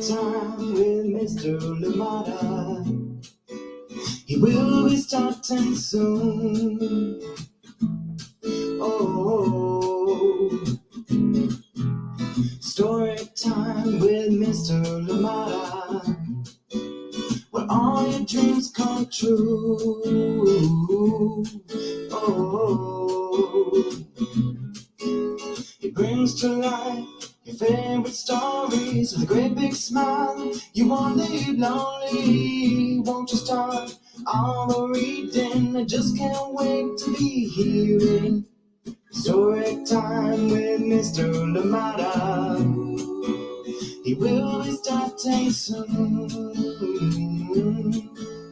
time with Mr. Lamada. He will be starting soon. Oh, story time with Mr. Lamada, where all your dreams come true. Oh, he brings to life your favorite stories with a great big smile. You won't leave lonely, won't you start all the reading? I just can't wait to be hearing story time with Mr. Lamada. He will be starting soon.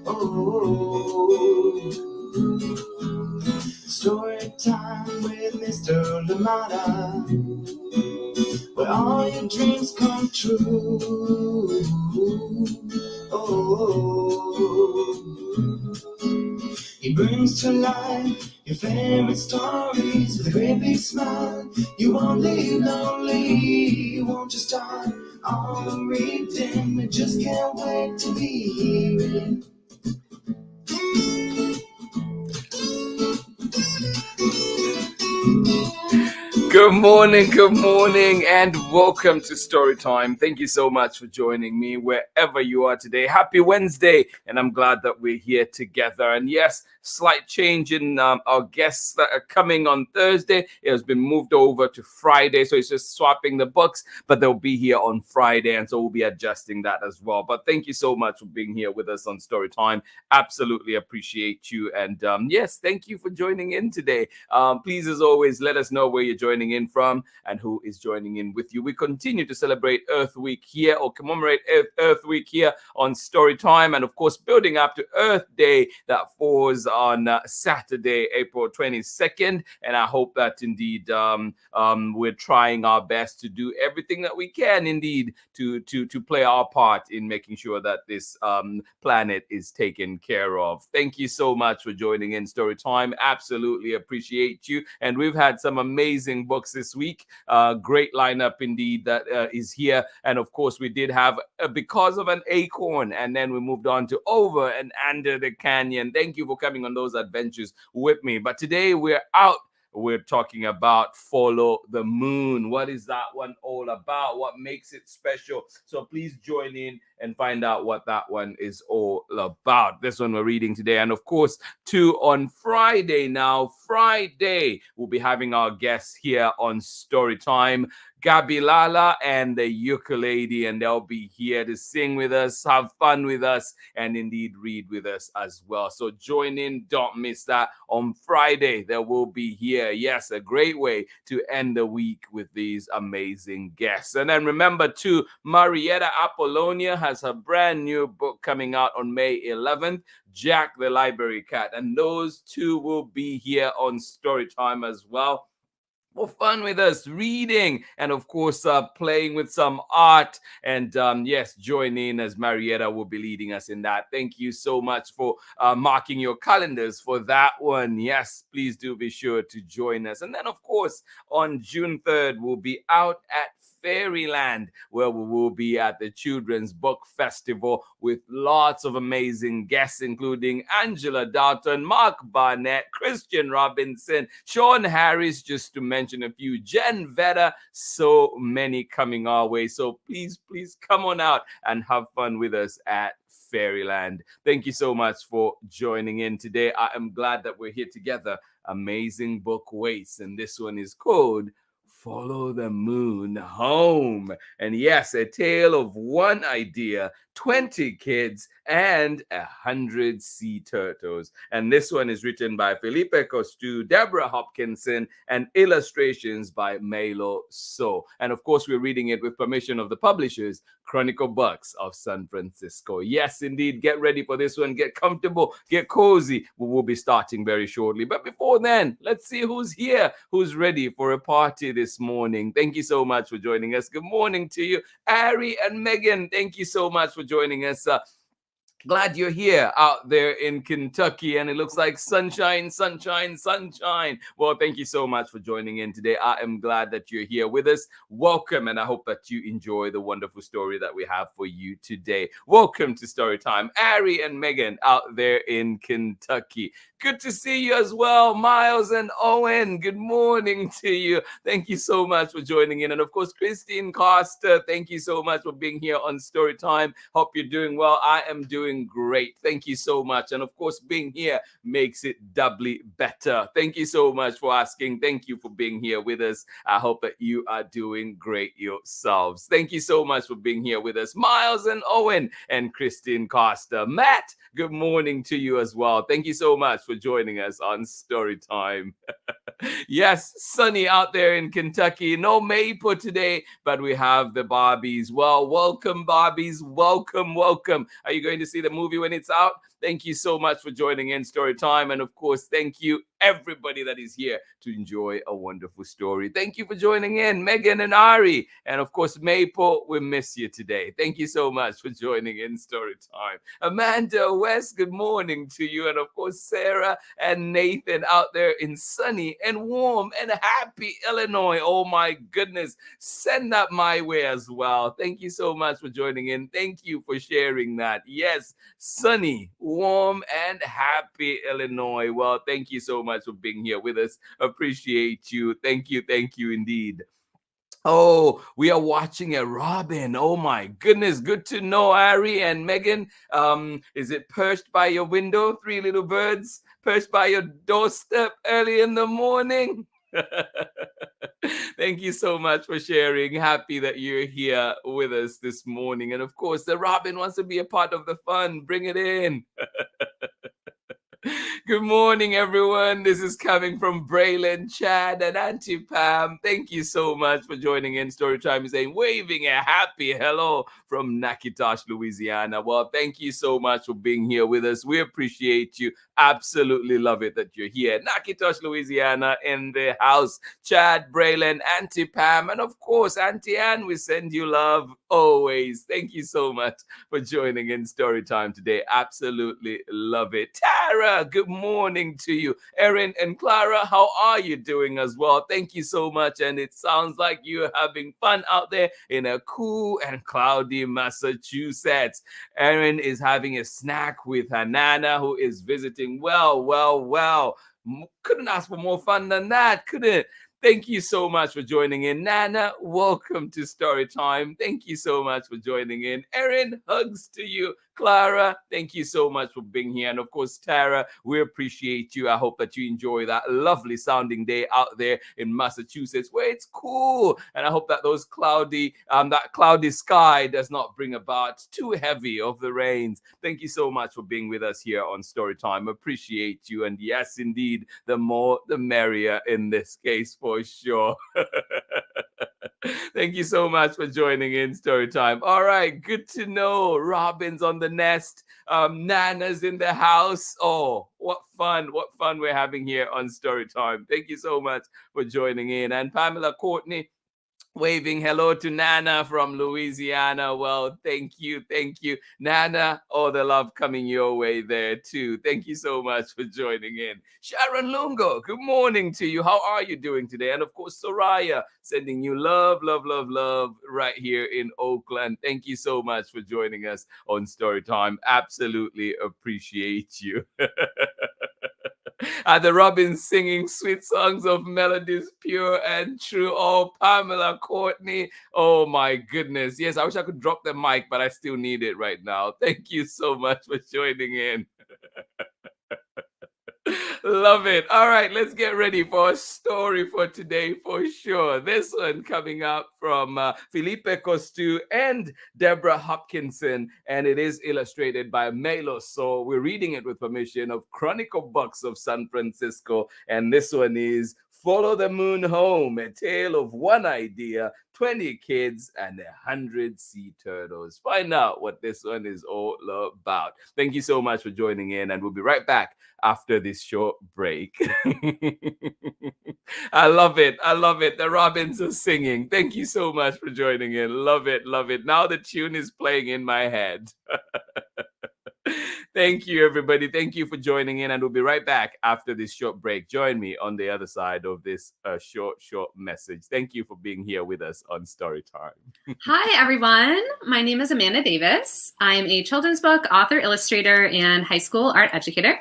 Oh, story time with Mr. Lamada, where all your dreams come true. Oh, he brings to life your favorite stories with a great big smile. You won't leave lonely, won't you start all the reading? I just can't wait to be hearing. Good morning, and welcome to Storytime. Thank you so much for joining me wherever you are today. Happy Wednesday, and I'm glad that we're here together. And yes, slight change in our guests that are coming on Thursday. It has been moved over to Friday, so it's just swapping the books, but they'll be here on Friday, and so we'll be adjusting that as well. But thank you so much for being here with us on Storytime. Absolutely appreciate you, and yes, thank you for joining in today. Please, as always, let us know where you're joining in from and who is joining in with you. We continue to celebrate Earth Week here, or commemorate Earth Week here on Storytime, and of course building up to Earth Day that falls on Saturday, April 22nd. And I hope that indeed we're trying our best to do everything that we can indeed to play our part in making sure that this planet is taken care of. Thank you so much for joining in Storytime. Absolutely appreciate you. And we've had some amazing books this week. Great lineup indeed that is here. And of course, we did have Because of an Acorn, and then we moved on to Over and Under the Canyon. Thank you for coming on those adventures with me. But today we're talking about Follow the Moon. What is that one all about? What makes it special? So please join in and find out what that one is all about. This one we're reading today. And of course, on Friday now. Friday, we'll be having our guests here on Storytime, Gabilala and the ukulele, and they'll be here to sing with us, have fun with us, and indeed read with us as well. So join in, don't miss that. On Friday, they will be here. Yes, a great way to end the week with these amazing guests. And then remember too, Marietta Apollonia has her brand new book coming out on May 11th, Jack the Library Cat. And those two will be here on Storytime as well. For fun with us, reading, and of course playing with some art. And yes, join in as Marietta will be leading us in that. Thank you so much for marking your calendars for that one. Yes, please do be sure to join us. And then of course on June 3rd, we'll be out at Fairyland, where we will be at the Children's Book Festival with lots of amazing guests, including Angela Dalton, Mark Barnett, Christian Robinson, Sean Harris, just to mention a few, Jen Vedder, so many coming our way. So please come on out and have fun with us at Fairyland. Thank you so much for joining in today. I am glad that we're here together. Amazing book waits, and this one is called Follow the Moon Home. And yes, a tale of one idea, 20 kids, and 100 sea turtles. And this one is written by PHILIPPE, COUSTEAU, DEBORAH Hopkinson, and illustrations by MEILO. And of course, we're reading it with permission of the publishers, Chronicle Books of San Francisco. Yes, indeed. Get ready for this one. Get comfortable. Get cozy. We will be starting very shortly. But before then, let's see who's here, who's ready for a party this morning. Thank you so much for joining us. Good morning to you, Ari and Megan. Thank you so much for joining us. Glad you're here out there in Kentucky, and it looks like sunshine, sunshine, sunshine. Well, thank you so much for joining in today. I am glad that you're here with us. Welcome, and I hope that you enjoy the wonderful story that we have for you today. Welcome to Storytime, Ari and Megan out there in Kentucky. Good to see you as well, Miles and Owen. Good morning to you. Thank you so much for joining in. And of course, Christine Costa, thank you so much for being here on Storytime. Hope you're doing well. I am doing great. Thank you so much. And of course, being here makes it doubly better. Thank you so much for asking. Thank you for being here with us. I hope that you are doing great yourselves. Thank you so much for being here with us, Miles and Owen and Christine Costa. Matt, good morning to you as well. Thank you so much for joining us on Storytime. Yes, sunny out there in Kentucky. No Maple today, but we have the Barbies. Well, welcome, Barbies. Welcome, welcome. Are you going to see the movie when it's out? Thank you so much for joining in Storytime. And of course, thank you everybody that is here to enjoy a wonderful story. Thank you for joining in, Megan and Ari. And of course, Maple, we miss you today. Thank you so much for joining in Storytime. Amanda West, good morning to you. And of course, Sarah and Nathan out there in sunny and warm and happy Illinois. Oh my goodness, send that my way as well. Thank you so much for joining in. Thank you for sharing that. Yes, sunny, warm and happy Illinois. Well, thank you so much for being here with us. Appreciate you. Thank you indeed. Oh, we are watching a robin. Oh my goodness. Good to know, Ari and Megan. Is it perched by your window? Three little birds perched by your doorstep early in the morning? Thank you so much for sharing. Happy that you're here with us this morning. And of course, the robin wants to be a part of the fun. Bring it in. Good morning, everyone. This is coming from Braylon, Chad, and Auntie Pam. Thank you so much for joining in Storytime. Is saying, waving a happy hello from Nakitosh, Louisiana. Well, thank you so much for being here with us. We appreciate you. Absolutely love it that you're here. Nakitosh, Louisiana in the house. Chad, Braylon, Auntie Pam, and of course, Auntie Ann, we send you love always. Thank you so much for joining in Storytime today. Absolutely love it. Tara, good morning to you. Erin and Clara, how are you doing as well? Thank you so much. And it sounds like you're having fun out there in a cool and cloudy Massachusetts. Erin is having a snack with her Nana, who is visiting. Well. Couldn't ask for more fun than that, could it? Thank you so much for joining in. Nana, welcome to Storytime. Thank you so much for joining in. Erin, hugs to you. Clara, thank you so much for being here. And of course, Tara, we appreciate you. I hope that you enjoy that lovely sounding day out there in Massachusetts where it's cool. And I hope that that cloudy sky does not bring about too heavy of the rains. Thank you so much for being with us here on Storytime. Appreciate you. And yes, indeed, the more the merrier in this case for sure. Thank you so much for joining in Storytime. All right, good to know. Robin's on the nest. Nana's in the house. Oh, what fun we're having here on Storytime. Thank you so much for joining in. And Pamela Courtney, waving hello to Nana from Louisiana. Well, thank you. Nana, all the love coming your way there too. Thank you so much for joining in. Sharon Lungo, good morning to you. How are you doing today? And of course, Soraya, sending you love right here in Oakland. Thank you so much for joining us on Storytime. Absolutely appreciate you. The Robins singing sweet songs of melodies pure and true. Oh, Pamela Courtney. Oh, my goodness. Yes, I wish I could drop the mic, but I still need it right now. Thank you so much for joining in. Love it. All right, let's get ready for a story for today for sure. This one coming up from PHILIPPE COUSTEAU and Deborah Hopkinson, and it is illustrated by MEILO. So we're reading it with permission of Chronicle Books of San Francisco, and this one is Follow the Moon Home, a tale of one idea, 20 kids, and 100 sea turtles. Find out what this one is all about. Thank you so much for joining in, and we'll be right back after this short break. I love it. The Robins are singing. Thank you so much for joining in. Love it. Now the tune is playing in my head. Thank you, everybody. Thank you for joining in, and we'll be right back after this short break. Join me on the other side of this short message. Thank you for being here with us on Story Time. Hi, everyone. My name is Amanda Davis. I'm a children's book author, illustrator, and high school art educator.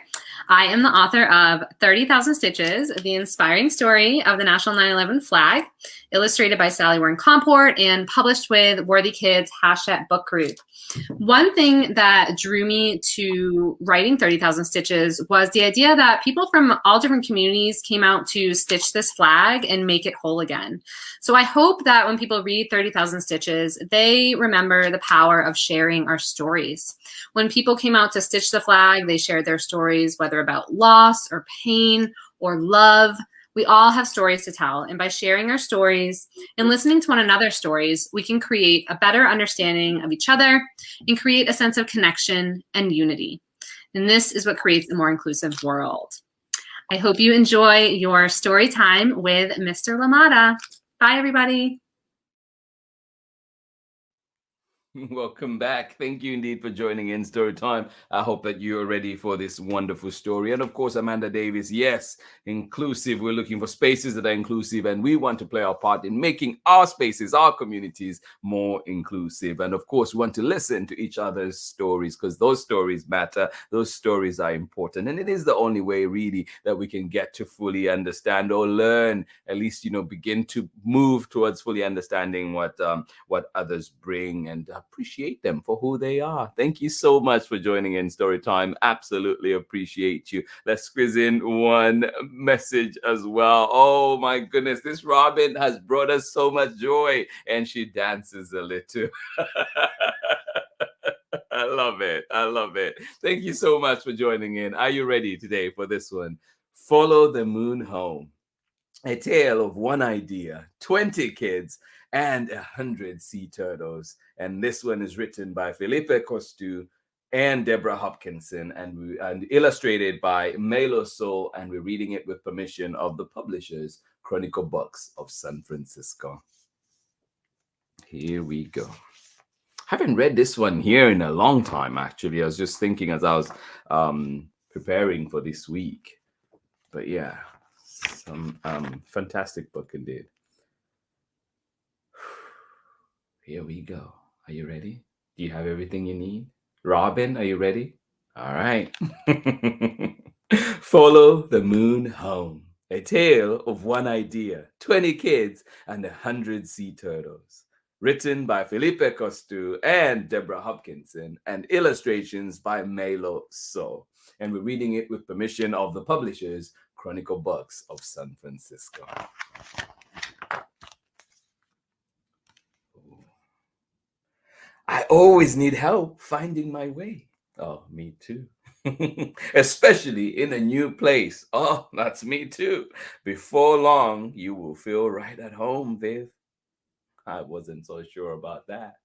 I am the author of 30,000 Stitches, the inspiring story of the National 9/11 flag, illustrated by Sally Warren Comport and published with Worthy Kids # book group. One thing that drew me to writing 30,000 Stitches was the idea that people from all different communities came out to stitch this flag and make it whole again. So I hope that when people read 30,000 Stitches, they remember the power of sharing our stories. When people came out to stitch the flag, they shared their stories, whether about loss or pain or love. We all have stories to tell, and by sharing our stories and listening to one another's stories, we can create a better understanding of each other and create a sense of connection and unity. And this is what creates a more inclusive world. I hope you enjoy your story time with Mr. Lamada. Bye, everybody. Welcome back. Thank you indeed for joining in Story Time. I hope that you are ready for this wonderful story. And of course, Amanda Davis, yes, inclusive. We're looking for spaces that are inclusive, and we want to play our part in making our spaces, our communities more inclusive. And of course, we want to listen to each other's stories because those stories matter. Those stories are important. And it is the only way really that we can get to fully understand or learn, at least, begin to move towards fully understanding what others bring and appreciate them for who they are. Thank you so much for joining in Storytime. Absolutely appreciate you. Let's squeeze in one message as well. Oh my goodness, this Robin has brought us so much joy, and she dances a little. I love it. I love it. Thank you so much for joining in. Are you ready today for this one? Follow the Moon Home. A tale of one idea, 20 kids, and 100 sea turtles. And this one is written by PHILIPPE COUSTEAU and DEBORAH Hopkinson and illustrated by MEILO, and we're reading it with permission of the publishers, Chronicle Books of San Francisco. Here we go. Haven't read this one here in a long time, actually. I was just thinking as I was preparing for this week. But yeah, some fantastic book indeed. Here we go. Are you ready? Do you have everything you need? Robin, are you ready? All right. Follow the Moon Home. A tale of one idea, 20 kids, and 100 sea turtles. Written by PHILIPPE COUSTEAU and DEBORAH Hopkinson, and illustrations by MEILO. And we're reading it with permission of the publishers, Chronicle Books of San Francisco. I always need help finding my way. Oh, me too. Especially in a new place. Oh, that's me too. Before long, you will feel right at home, Viv. I wasn't so sure about that.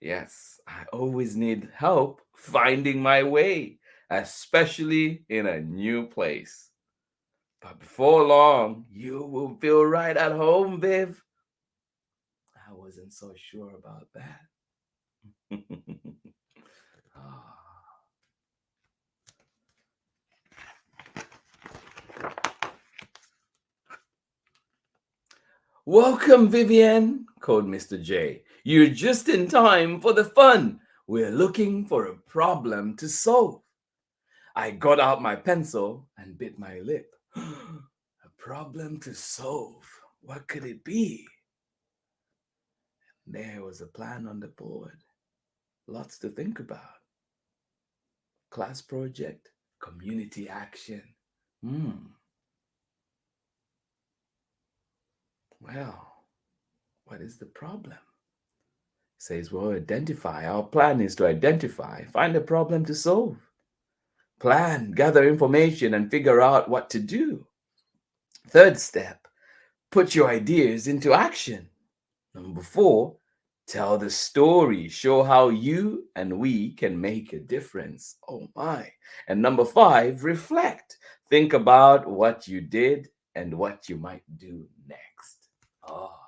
Yes, I always need help finding my way, especially in a new place. But before long, you will feel right at home, Viv. I wasn't so sure about that. Welcome, Vivienne, called Mr. J. You're just in time for the fun. We're looking for a problem to solve. I got out my pencil and bit my lip. A problem to solve. What could it be? There was a plan on the board. Lots to think about. Class project, community action. Well, what is the problem? Says, well, identify. Our plan is to identify, find a problem to solve. Plan, gather information, and figure out what to do. Third step, put your ideas into action. Number 4, tell the story. Show how you and we can make a difference. Oh my. And number 5, reflect. Think about what you did and what you might do next. Oh,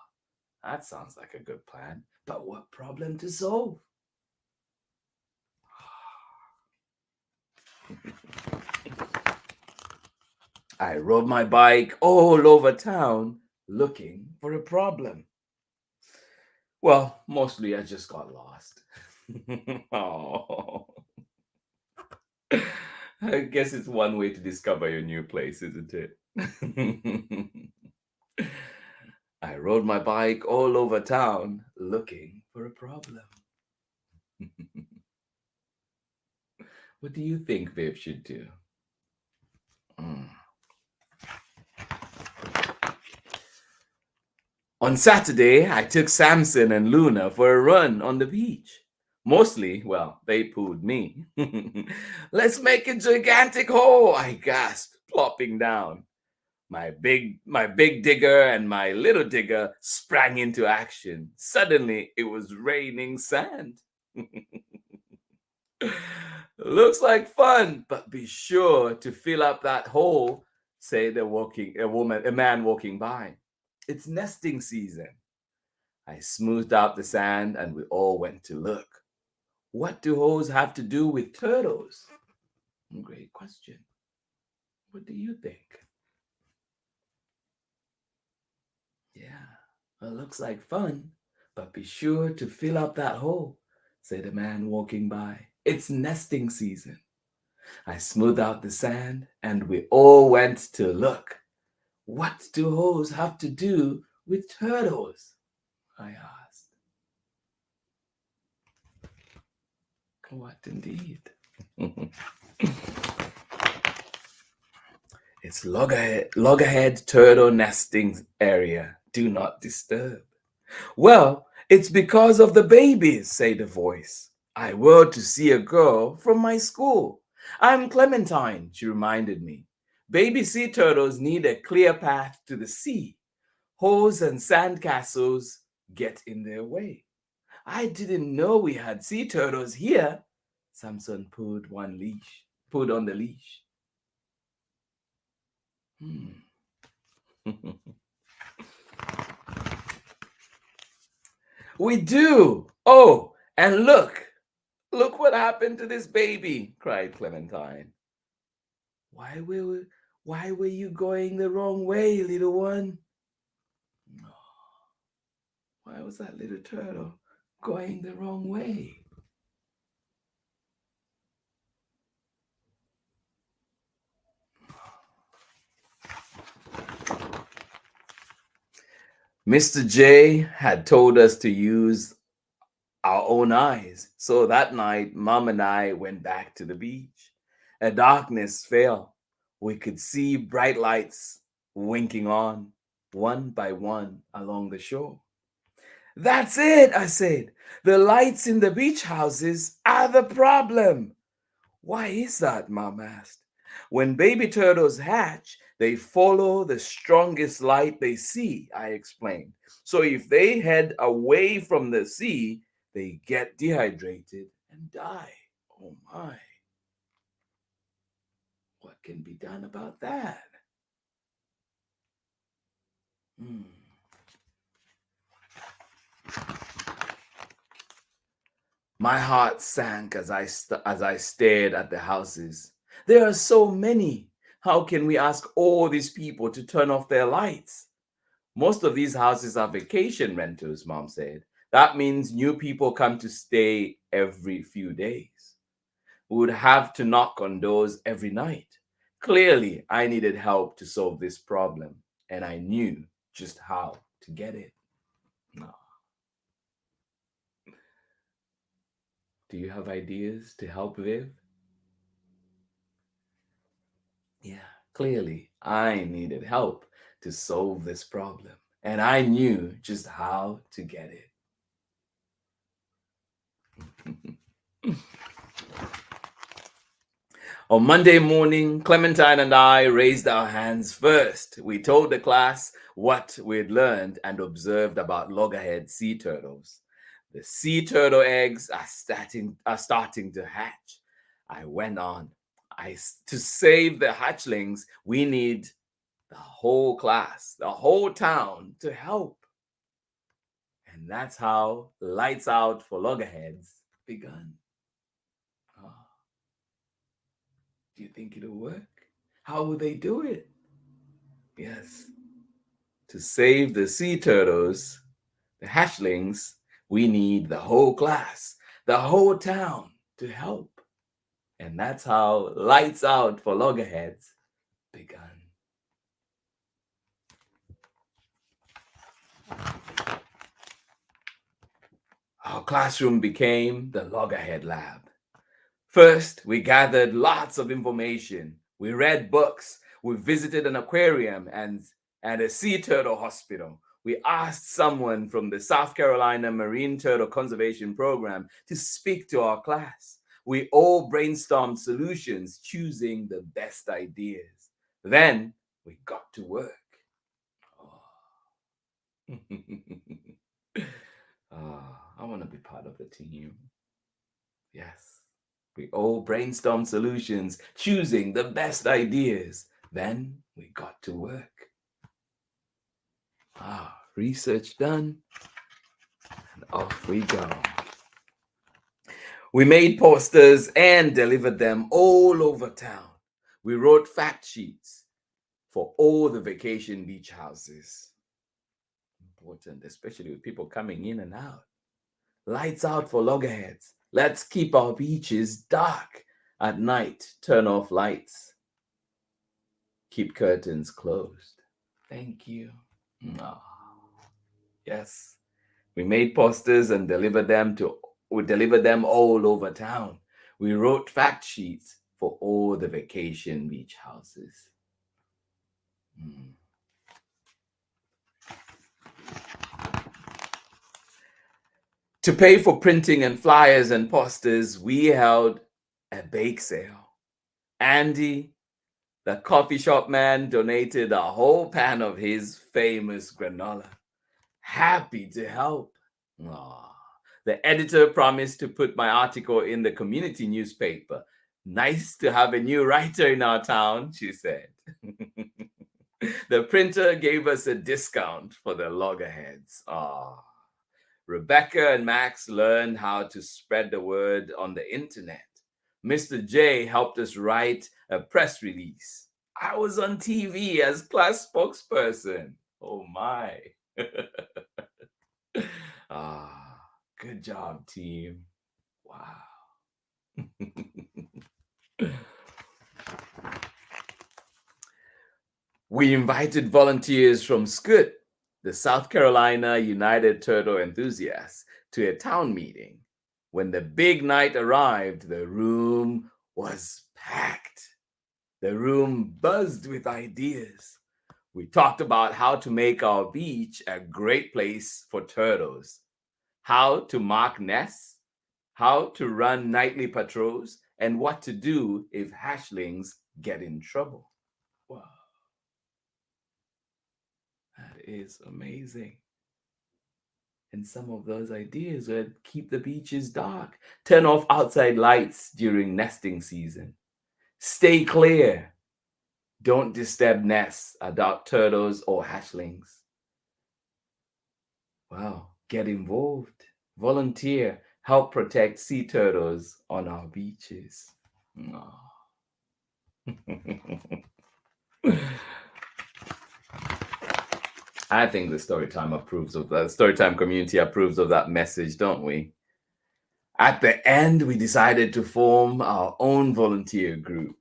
that sounds like a good plan. But what problem to solve? I rode my bike all over town looking for a problem. Well, mostly I just got lost. Oh. I guess it's one way to discover your new place, isn't it? I rode my bike all over town looking for a problem. What do you think Viv should do? On Saturday, I took Samson and Luna for a run on the beach. Mostly, well, they pooed me. Let's make a gigantic hole, I gasped, plopping down. My big digger and my little digger sprang into action. Suddenly, it was raining sand. Looks like fun, but be sure to fill up that hole, said a man walking by. It's nesting season. I smoothed out the sand and we all went to look. What do holes have to do with turtles? Great question. What do you think? Yeah, it looks like fun, but be sure to fill up that hole, said a man walking by. It's nesting season. I smoothed out the sand and we all went to look. What do holes have to do with turtles? I asked. What indeed? It's loggerhead turtle nesting area. Do not disturb. Well, it's because of the babies, said a voice. I whirled to see a girl from my school. I'm Clementine, she reminded me. Baby sea turtles need a clear path to the sea. Holes and sandcastles get in their way. I didn't know we had sea turtles here. Samson pulled on the leash. We do. Oh, and look what happened to this baby, cried Clementine. Why were you going the wrong way, little one? Why was that little turtle going the wrong way? Mr. J had told us to use our own eyes. So that night, Mom and I went back to the beach. A darkness fell. We could see bright lights winking on, one by one, along the shore. That's it, I said. The lights in the beach houses are the problem. Why is that, Mom asked. When baby turtles hatch, they follow the strongest light they see, I explained. So if they head away from the sea, they get dehydrated and die. Oh my. What can be done about that? My heart sank as I stared at the houses. There are so many. How can we ask all these people to turn off their lights? Most of these houses are vacation rentals, Mom said. That means new people come to stay every few days. We would have to knock on doors every night. Clearly, I needed help to solve this problem, and I knew just how to get it. No. Do you have ideas to help Viv? Yeah, clearly, I needed help to solve this problem, and I knew just how to get it. On Monday morning, Clementine and I raised our hands first. We told the class what we'd learned and observed about loggerhead sea turtles. The sea turtle eggs are starting to hatch. I went on. To save the hatchlings, we need the whole class, the whole town to help. And that's how Lights Out for Loggerheads begun. Do you think it'll work? How will they do it? Yes. To save the sea turtles, the hatchlings, we need the whole class, the whole town to help. And that's how Lights Out for Loggerheads began. Our classroom became the Loggerhead Lab. First, we gathered lots of information. We read books. We visited an aquarium and a sea turtle hospital. We asked someone from the South Carolina Marine Turtle Conservation Program to speak to our class. We all brainstormed solutions, choosing the best ideas. Then we got to work. I want to be part of the team. Yes. We all brainstormed solutions, choosing the best ideas. Then we got to work. Research done, and off we go. We made posters and delivered them all over town. We wrote fact sheets for all the vacation beach houses. Important, especially with people coming in and out. Lights out for loggerheads. Let's keep our beaches dark at night. Turn off lights. Keep curtains closed. Thank you. Yes, we made posters and delivered them all over town. We wrote fact sheets for all the vacation beach houses. To pay for printing and flyers and posters, we held a bake sale. Andy, the coffee shop man, donated a whole pan of his famous granola. Happy to help. The editor promised to put my article in the community newspaper. Nice to have a new writer in our town, she said. The printer gave us a discount for the loggerheads. Rebecca and Max learned how to spread the word on the internet. Mr. J helped us write a press release. I was on TV as class spokesperson. Oh my. Good job, team. Wow. We invited volunteers from SCUT, the South Carolina United Turtle Enthusiasts, to a town meeting. When the big night arrived, the room was packed. The room buzzed with ideas. We talked about how to make our beach a great place for turtles, how to mark nests, how to run nightly patrols, and what to do if hatchlings get in trouble. Wow. That is amazing. And some of those ideas were keep the beaches dark, turn off outside lights during nesting season, stay clear, don't disturb nests, adult turtles or hatchlings. Wow, get involved, volunteer, help protect sea turtles on our beaches. I think the Storytime approves of that. Storytime community approves of that message, don't we? At the end, we decided to form our own volunteer group.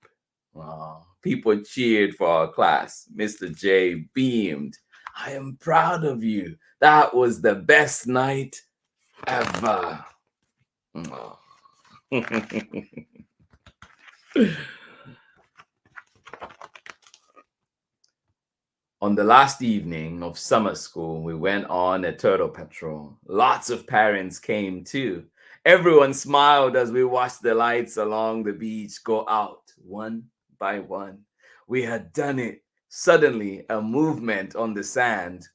People cheered for our class. Mr. J beamed. I am proud of you. That was the best night ever. On the last evening of summer school, we went on a turtle patrol. Lots of parents came too. Everyone smiled as we watched the lights along the beach go out one by one. We had done it. Suddenly, a movement on the sand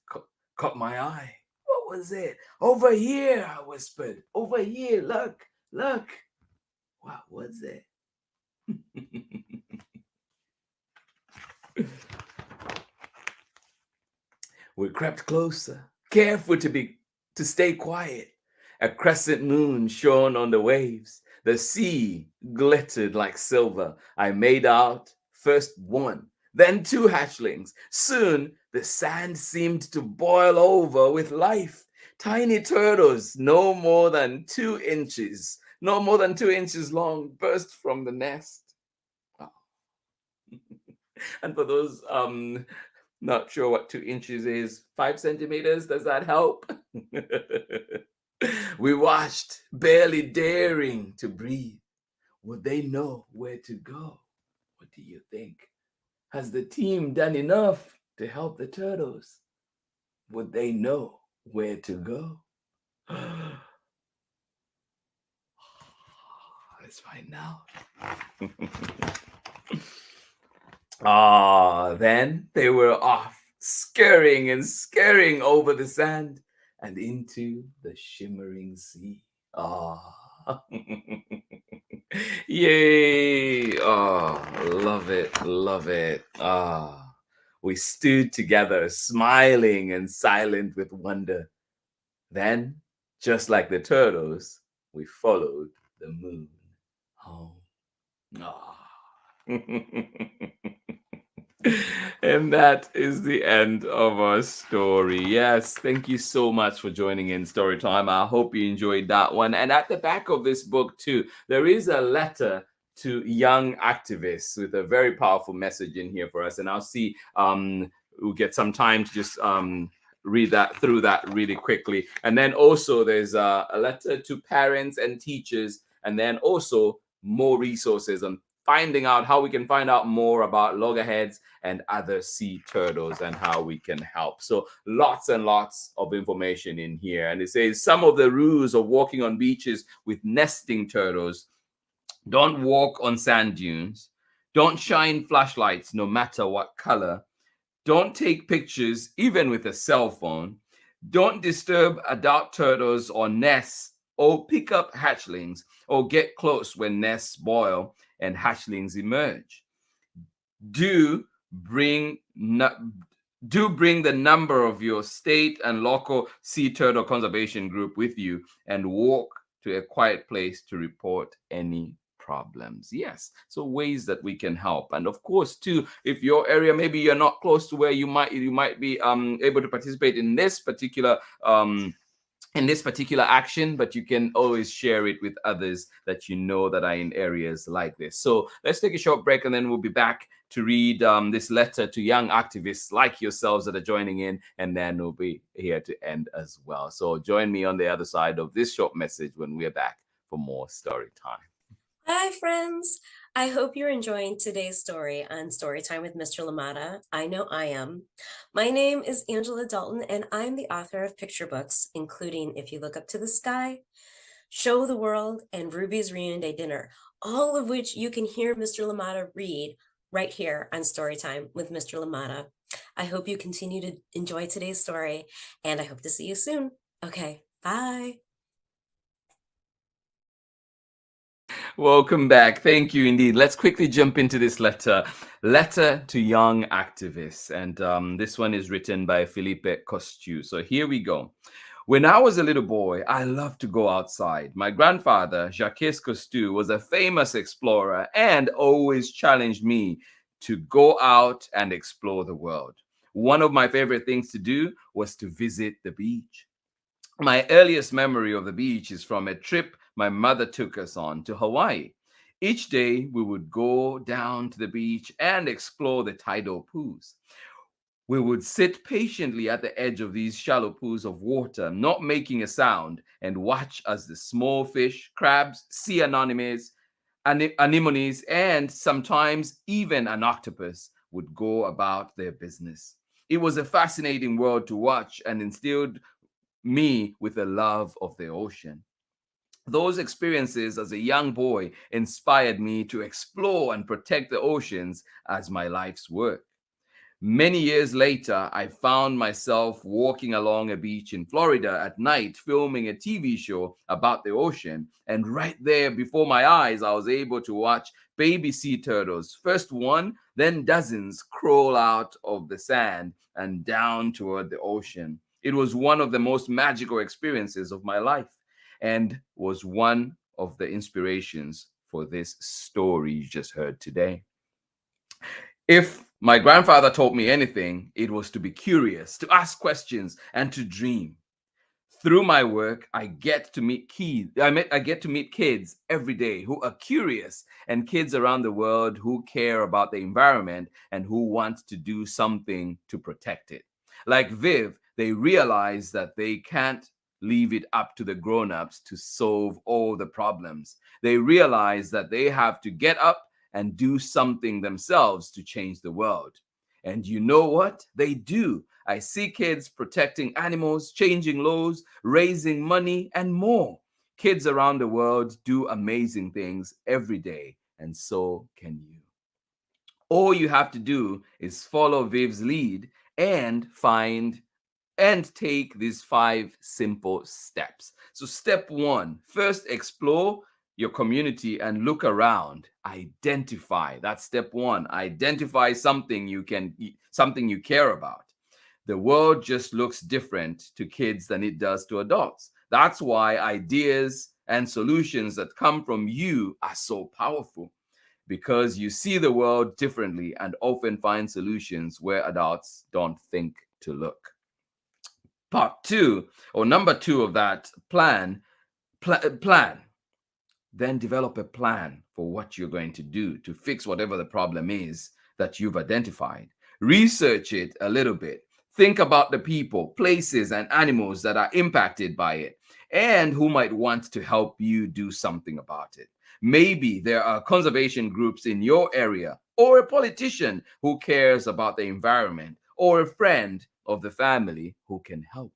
caught my eye. What was it? Over here, I whispered. Over here, look, look. What was it? We crept closer, careful to stay quiet. A crescent moon shone on the waves. The sea glittered like silver. I made out first one, then 2 hatchlings. Soon the sand seemed to boil over with life. Tiny turtles, no more than 2 inches long, burst from the nest. Oh. And for those not sure what 2 inches is, 5 centimeters, does that help? We watched, barely daring to breathe. Would they know where to go? What do you think? Has the team done enough to help the turtles? Would they know where to go? Let's find out. Then they were off, scurrying and scurrying over the sand and into the shimmering sea. Yay! Love it, love it. We stood together, smiling and silent with wonder. Then, just like the turtles, we followed the moon home. And that is the end of our story. Yes, thank you so much for joining in Story Time. I hope you enjoyed that one. And at the back of this book too, there is a letter to young activists with a very powerful message in here for us. And I'll see we'll get some time to just read that through that really quickly. And then also there's a letter to parents and teachers, and then also more resources on finding out how we can find out more about loggerheads and other sea turtles and how we can help. So lots and lots of information in here. And it says some of the rules of walking on beaches with nesting turtles: don't walk on sand dunes, don't shine flashlights no matter what color, don't take pictures even with a cell phone, don't disturb adult turtles or nests, or pick up hatchlings, or get close when nests boil and hatchlings emerge. Do bring the number of your state and local sea turtle conservation group with you, and walk to a quiet place to report any problems. Yes, so ways that we can help. And of course too, if your area, maybe you're not close to where you might be able to participate in this particular action, but you can always share it with others that you know that are in areas like this. So let's take a short break, and then we'll be back to read this letter to young activists like yourselves that are joining in, and then we'll be here to end as well. So join me on the other side of this short message when we're back for more story time. Hi, friends. I hope you're enjoying today's story on Storytime with Mr. Lamata. I know I am. My name is Angela Dalton, and I'm the author of picture books, including If You Look Up to the Sky, Show the World, and Ruby's Reunion Day Dinner, all of which you can hear Mr. Lamata read right here on Storytime with Mr. Lamata. I hope you continue to enjoy today's story, and I hope to see you soon. Okay, bye. Welcome back. Thank you indeed. Let's quickly jump into this letter to young activists. And this one is written by PHILIPPE COUSTEAU. So here we go. When I was a little boy, I loved to go outside. My grandfather, Jacques COUSTEAU, was a famous explorer and always challenged me to go out and explore the world. One of my favorite things to do was to visit the beach. My earliest memory of the beach is from a trip my mother took us on to Hawaii. Each day, we would go down to the beach and explore the tidal pools. We would sit patiently at the edge of these shallow pools of water, not making a sound, and watch as the small fish, crabs, sea anemones, and sometimes even an octopus would go about their business. It was a fascinating world to watch and instilled me with a love of the ocean. Those experiences as a young boy inspired me to explore and protect the oceans as my life's work. Many years later, I found myself walking along a beach in Florida at night, filming a TV show about the ocean. And right there before my eyes, I was able to watch baby sea turtles, first one, then dozens, crawl out of the sand and down toward the ocean. It was one of the most magical experiences of my life, and was one of the inspirations for this story you just heard today. If my grandfather taught me anything, it was to be curious, to ask questions, and to dream. Through my work, I get to meet kids every day who are curious, and kids around the world who care about the environment and who want to do something to protect it. Like Viv, they realize that they can't leave it up to the grown-ups to solve all the problems. They realize that they have to get up and do something themselves to change the world. And you know what? They do. I see kids protecting animals, changing laws, raising money, and more. Kids around the world do amazing things every day, and so can you. All you have to do is follow Viv's lead and take these 5 simple steps. So step 1, first explore your community and look around. Identify. That's step 1. Identify something you care about. The world just looks different to kids than it does to adults. That's why ideas and solutions that come from you are so powerful, because you see the world differently and often find solutions where adults don't think to look. Part 2, or number 2 of that plan. Then develop a plan for what you're going to do to fix whatever the problem is that you've identified. Research it a little bit. Think about the people, places, and animals that are impacted by it and who might want to help you do something about it. Maybe there are conservation groups in your area, or a politician who cares about the environment, or a friend of the family who can help.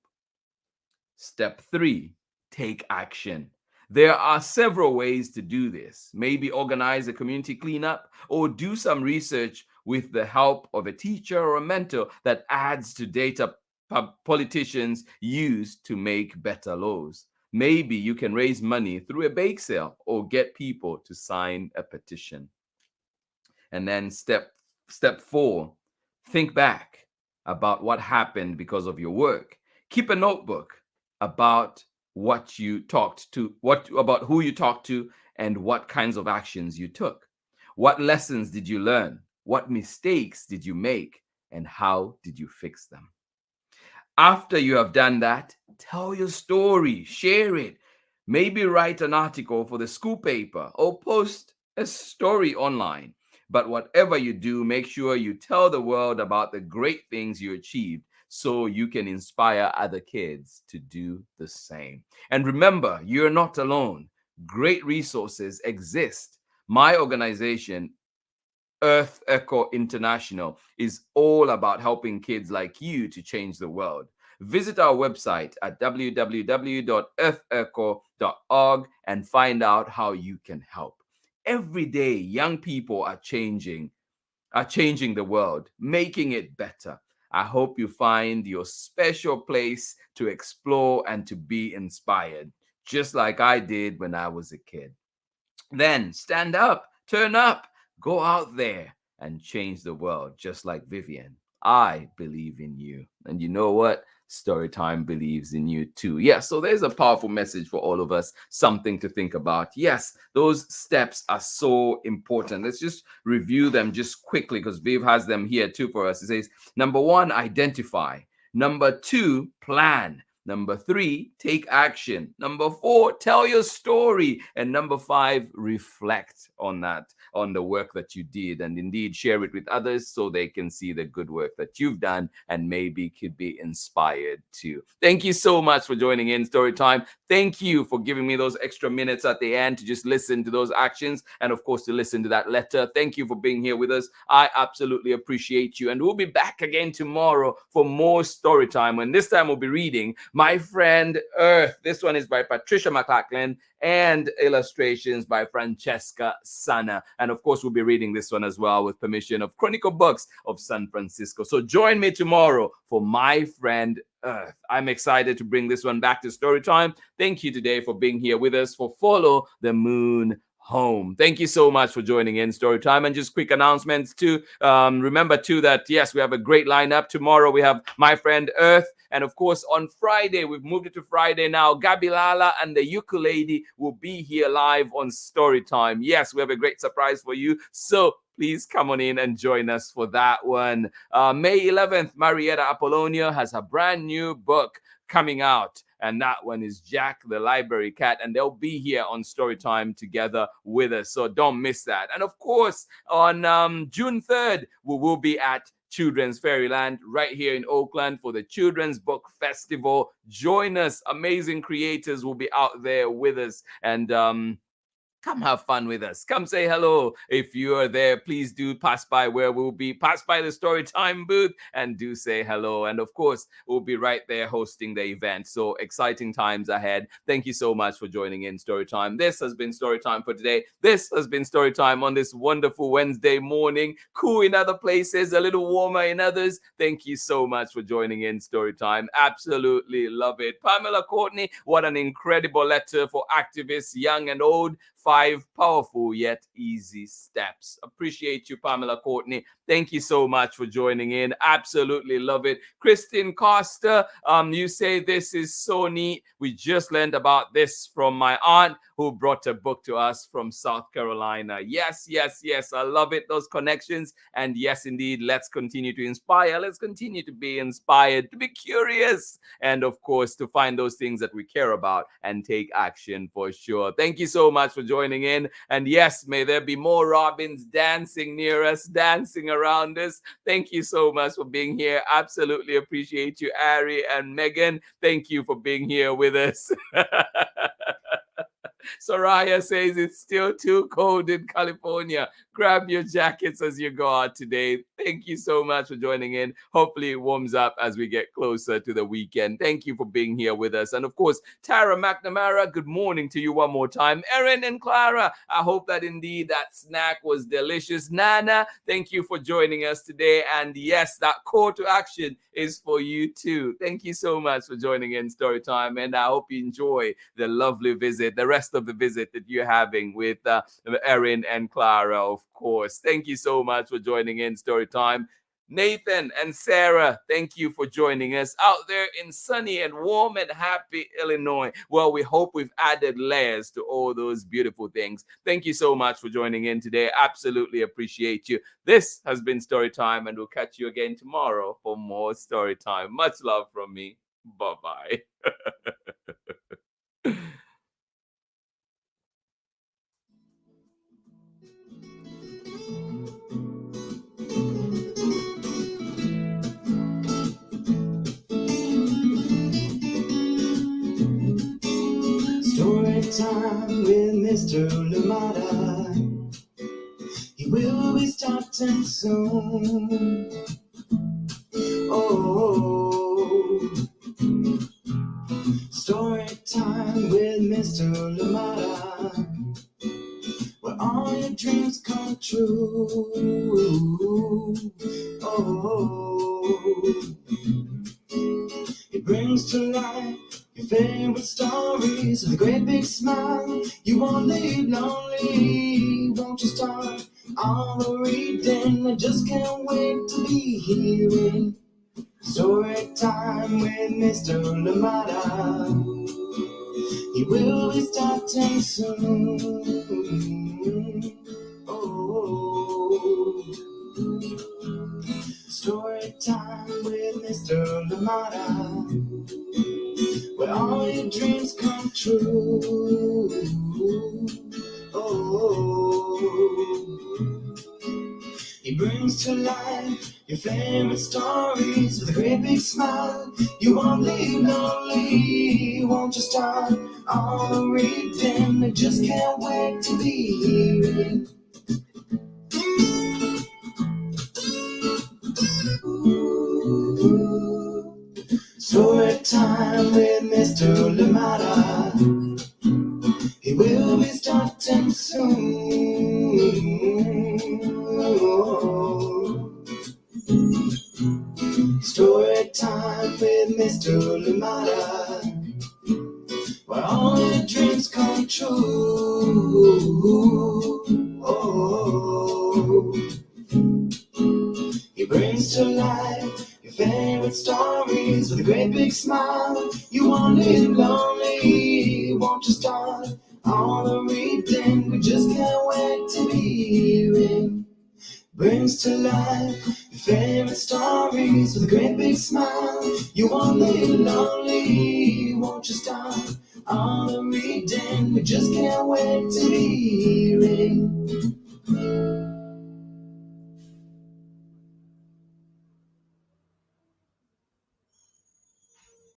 Step 3, take action. There are several ways to do this. Maybe organize a community cleanup or do some research with the help of a teacher or a mentor that adds to data politicians use to make better laws. Maybe you can raise money through a bake sale or get people to sign a petition. And then step 4, think back about what happened because of your work. Keep a notebook about about who you talked to and what kinds of actions you took. What lessons did you learn? What mistakes did you make? And how did you fix them? After you have done that, tell your story, share it. Maybe write an article for the school paper or post a story online. But whatever you do, make sure you tell the world about the great things you achieved, so you can inspire other kids to do the same. And remember, you're not alone. Great resources exist. My organization, Earth Echo International, is all about helping kids like you to change the world. Visit our website at www.earthecho.org and find out how you can help. Every day, young people are changing the world, making it better. I hope you find your special place to explore and to be inspired, just like I did when I was a kid. Then stand up, turn up, go out there and change the world, just like Vivian. I believe in you. And you know what? Storytime believes in you too. Yes, so there's a powerful message for all of us, something to think about. Yes, those steps are so important. Let's just review them just quickly because Viv has them here too for us. It says, number 1, identify. Number 2, plan. Number 3, take action. Number 4, tell your story. And number 5, reflect on the work that you did, and indeed share it with others so they can see the good work that you've done and maybe could be inspired too. Thank you so much for joining in Storytime. Thank you for giving me those extra minutes at the end to just listen to those actions and of course to listen to that letter. Thank you for being here with us. I absolutely appreciate you, and we'll be back again tomorrow for more Storytime, and this time we'll be reading My Friend Earth. This one is by Patricia McLachlan and illustrations by Francesca Sana. And of course, we'll be reading this one as well with permission of Chronicle Books of San Francisco. So join me tomorrow for My Friend Earth. I'm excited to bring this one back to Storytime. Thank you today for being here with us for Follow the Moon home. Thank you so much for joining in Storytime. And just quick announcements too. Remember too that yes, we have a great lineup. Tomorrow we have my friend Earth. And of course, on Friday, we've moved it to Friday now. Gabilala and the ukulele will be here live on Storytime. Yes, we have a great surprise for you. So please come on in and join us for that one. May 11th, Marietta Apollonia has a brand new book coming out. And that one is Jack the Library Cat. And they'll be here on Storytime together with us. So don't miss that. And of course, on June 3rd, we will be at Children's Fairyland right here in Oakland for the Children's Book Festival. Join us. Amazing creators will be out there with us. And come have fun with us. Come say hello. If you are there, please do pass by where we'll be. Pass by the Storytime booth and do say hello. And of course, we'll be right there hosting the event. So exciting times ahead. Thank you so much for joining in Storytime. This has been Storytime for today. This has been Storytime on this wonderful Wednesday morning. Cool in other places, a little warmer in others. Thank you so much for joining in Storytime. Absolutely love it. Pamela Courtney, what an incredible letter for activists, young and old. 5 powerful yet easy steps. Appreciate you, Pamela Courtney. Thank you so much for joining in. Absolutely love it. Christine Costa, you say this is so neat. We just learned about this from my aunt who brought a book to us from South Carolina. Yes, yes, yes. I love it. Those connections. And yes, indeed, let's continue to inspire. Let's continue to be inspired, to be curious, and of course, to find those things that we care about and take action for sure. Thank you so much for joining in. And yes, may there be more Robins dancing near us, dancing around us. Thank you so much for being here. Absolutely appreciate you, Ari and Megan. Thank you for being here with us. Soraya says it's still too cold in California. Grab your jackets as you go out today. Thank you so much for joining in. Hopefully it warms up as we get closer to the weekend. Thank you for being here with us. And of course, Tara McNamara, good morning to you one more time. Erin and Clara, I hope that indeed that snack was delicious. Nana, thank you for joining us today. And yes, that call to action is for you too. Thank you so much for joining in Storytime. And I hope you enjoy the lovely visit, the rest of the visit that you're having with Erin and Clara, of course. Thank you so much for joining in Storytime. Nathan and Sarah, thank you for joining us out there in sunny and warm and happy Illinois. Well, we hope we've added layers to all those beautiful things. Thank you so much for joining in today. Absolutely appreciate you. This has been Storytime, and we'll catch you again tomorrow for more Storytime. Much love from me. Bye-bye. Story time with Mr. Lamada. He will be starting soon. Oh, story time with Mr. Lamada, where all your dreams come true. Oh, he brings to life your favorite stories with a great big smile. You won't leave lonely, won't you start all the reading? I just can't wait to be hearing story time with Mr. Lamada. He will be starting soon. Oh, story time with Mr. Lamada, where all your dreams come true. Oh, he brings to life your favorite stories with a great big smile. You won't leave lonely, won't you start all the reading? I just can't wait to be hearing story time with Mr. Lamada. He will be starting soon. Story time with Mr. Lamada, where all your dreams come true. to life your favorite stories with a great big smile. You won't live lonely, won't you start all the reading? We just can't wait to be hearing. Brings to life your favorite stories with a great big smile. You won't live lonely, won't you start all the reading? We just can't wait to be hearing.